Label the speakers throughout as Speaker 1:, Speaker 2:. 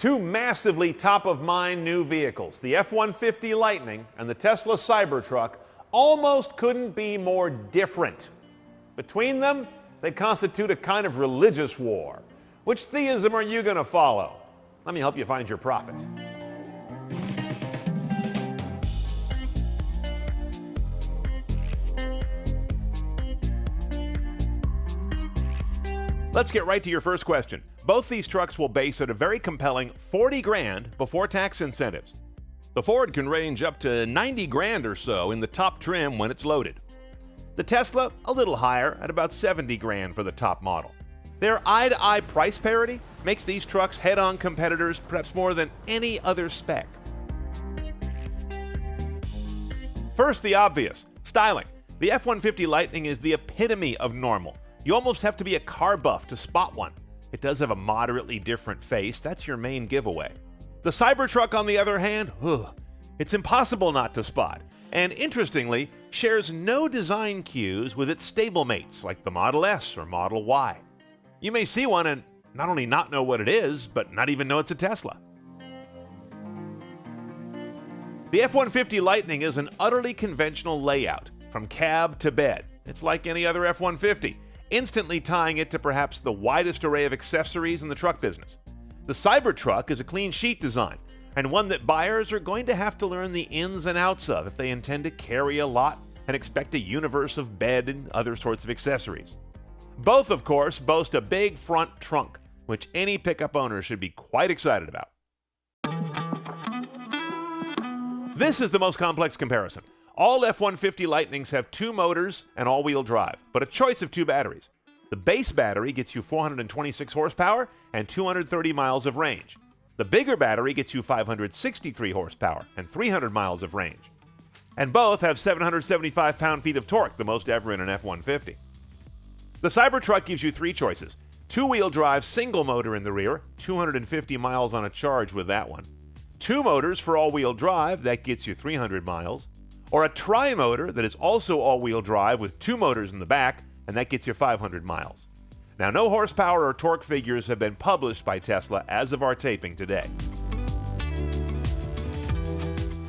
Speaker 1: Two massively top-of-mind new vehicles, the F-150 Lightning and the Tesla Cybertruck, almost couldn't be more different. Between them, they constitute a kind of religious war. Which theism are you going to follow? Let me help you find your prophet. Let's get right to your first question. Both these trucks will base at a very compelling $40,000 before tax incentives. The Ford can range up to $90,000 or so in the top trim when it's loaded. The Tesla, a little higher at about $70,000 for the top model. Their eye-to-eye price parity makes these trucks head-on competitors perhaps more than any other spec. First, the obvious, styling. The F-150 Lightning is the epitome of normal. You almost have to be a car buff to spot one. It does have a moderately different face, that's your main giveaway. The Cybertruck, on the other hand, it's impossible not to spot, and interestingly, shares no design cues with its stablemates like the Model S or Model Y. You may see one and not only not know what it is, but not even know it's a Tesla. The F-150 Lightning is an utterly conventional layout, from cab to bed. It's like any other F-150. Instantly tying it to perhaps the widest array of accessories in the truck business. The Cybertruck is a clean sheet design, and one that buyers are going to have to learn the ins and outs of if they intend to carry a lot and expect a universe of bed and other sorts of accessories. Both, of course, boast a big front trunk, which any pickup owner should be quite excited about. This is the most complex comparison. All F-150 Lightnings have two motors and all-wheel drive, but a choice of two batteries. The base battery gets you 426 horsepower and 230 miles of range. The bigger battery gets you 563 horsepower and 300 miles of range. And both have 775 pound-feet of torque, the most ever in an F-150. The Cybertruck gives you three choices. Two-wheel drive single motor in the rear, 250 miles on a charge with that one. Two motors for all-wheel drive, that gets you 300 miles. Or a tri-motor that is also all-wheel drive with two motors in the back, and that gets you 500 miles. Now, no horsepower or torque figures have been published by Tesla as of our taping today.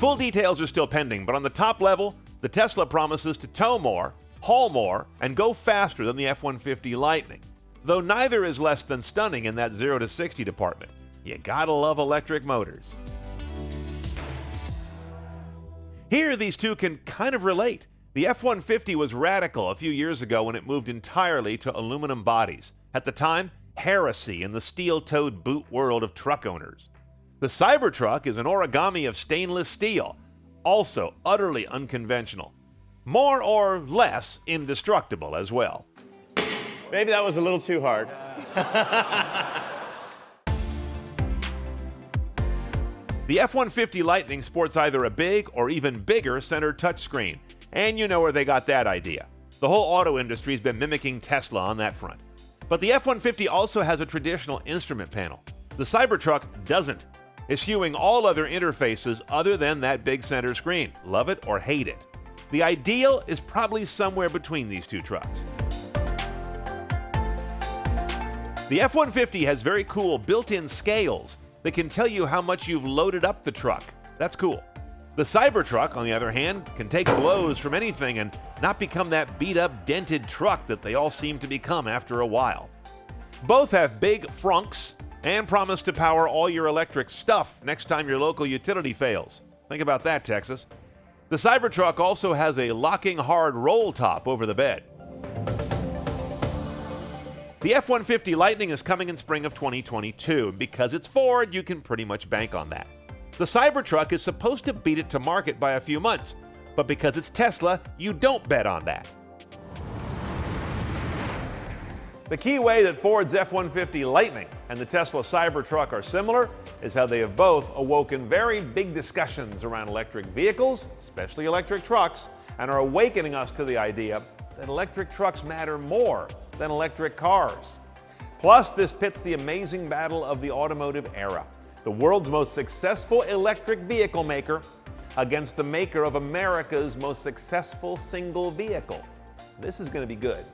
Speaker 1: Full details are still pending, but on the top level, the Tesla promises to tow more, haul more, and go faster than the F-150 Lightning, though neither is less than stunning in that 0 to 60 department. You gotta love electric motors. Here, these two can kind of relate. The F-150 was radical a few years ago when it moved entirely to aluminum bodies. At the time, heresy in the steel-toed boot world of truck owners. The Cybertruck is an origami of stainless steel, also utterly unconventional. More or less indestructible as well.
Speaker 2: Maybe that was a little too hard.
Speaker 1: The F-150 Lightning sports either a big or even bigger center touchscreen, and you know where they got that idea. The whole auto industry's been mimicking Tesla on that front. But the F-150 also has a traditional instrument panel. The Cybertruck doesn't, eschewing all other interfaces other than that big center screen. Love it or hate it. The ideal is probably somewhere between these two trucks. The F-150 has very cool built-in scales that can tell you how much you've loaded up the truck. That's cool. The Cybertruck, on the other hand, can take blows from anything and not become that beat-up, dented truck that they all seem to become after a while. Both have big frunks and promise to power all your electric stuff next time your local utility fails. Think about that, Texas. The Cybertruck also has a locking hard roll top over the bed. The F-150 Lightning is coming in spring of 2022, and because it's Ford, you can pretty much bank on that. The Cybertruck is supposed to beat it to market by a few months, but because it's Tesla, you don't bet on that. The key way that Ford's F-150 Lightning and the Tesla Cybertruck are similar is how they have both awoken very big discussions around electric vehicles, especially electric trucks, and are awakening us to the idea that electric trucks matter more than electric cars. Plus, this pits the amazing battle of the automotive era, the world's most successful electric vehicle maker against the maker of America's most successful single vehicle. This is going to be good.